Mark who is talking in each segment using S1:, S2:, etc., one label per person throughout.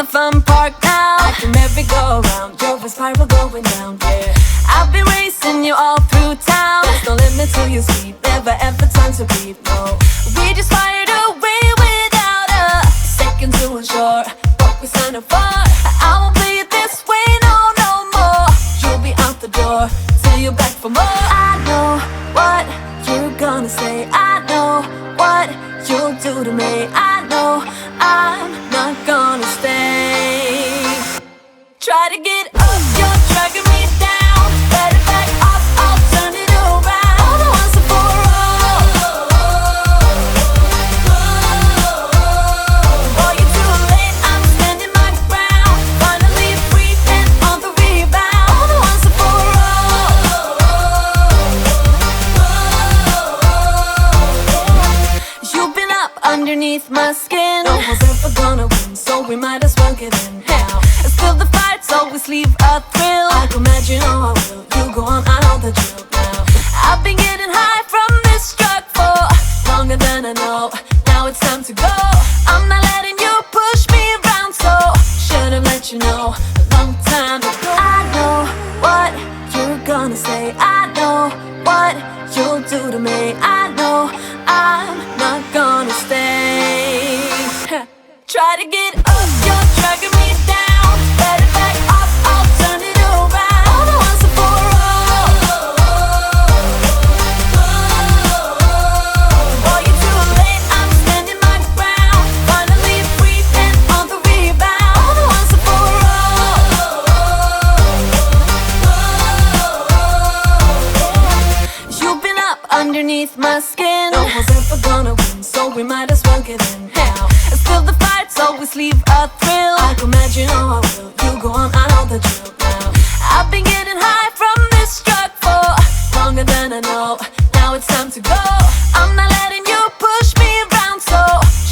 S1: the fun park now. Like a merry-go-round, you're a spiral going down, yeah. I've been racing you all through town. There's no limit to your speed, never ever time to breathe, no. We just fired away without a second to ensure what we signed up for. I won't play it this way, no, no more. You'll be out the door till you're back for more. I know what you're gonna say, I know what you'll do to me. I know I'm not gonna stay. Try to get up, you're dragging me down. Better back off, I'll turn it around. All the once and for all. Boy, you're too late, I'm standing my ground. Finally free and on the rebound. All the once and for all. You've been up underneath my skin. No one's ever gonna win, so we might as well get in now. Still the fights always leave a thrill. I can imagine how I will. You go on, I know the drill now. I've been getting high from this drug for longer than I know. Now it's time to go. I'm not letting you push me around, so should've let you know a long time ago. I know what you're gonna say, I know what you'll do to me. I know I'm not gonna stay. Try to get up, you're dragging me down. Better back off, I'll turn it around. All the once and for all. Boy, you're too late, I'm standing my ground. Finally free and on the rebound. All the once and for all. You've been up underneath my skin. No one's ever gonna win, so we might as well get in now. And still the fights always leave a thrill. I can imagine how I will. You go on, I know the drill now. I've been getting high from this drug for longer than I know. Now it's time to go. I'm not letting you push me around, so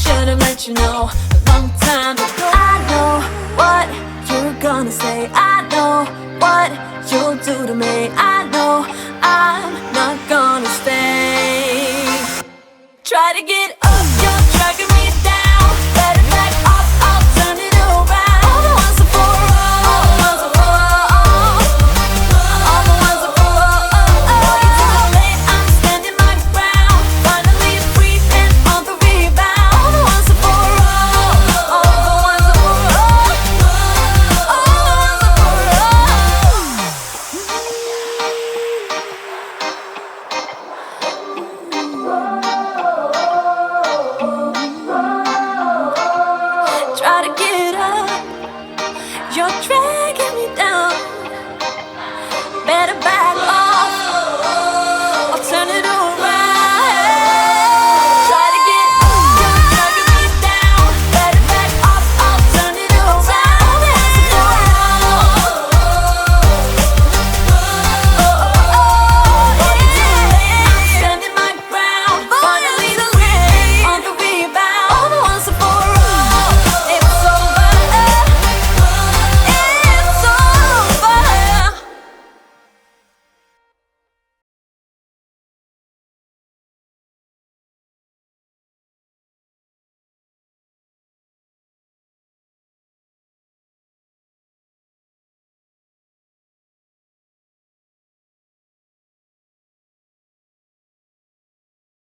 S1: should've let you know a long time ago. I know what you're gonna say, I know what you'll do to me. I know I'm not gonna stay. Try to get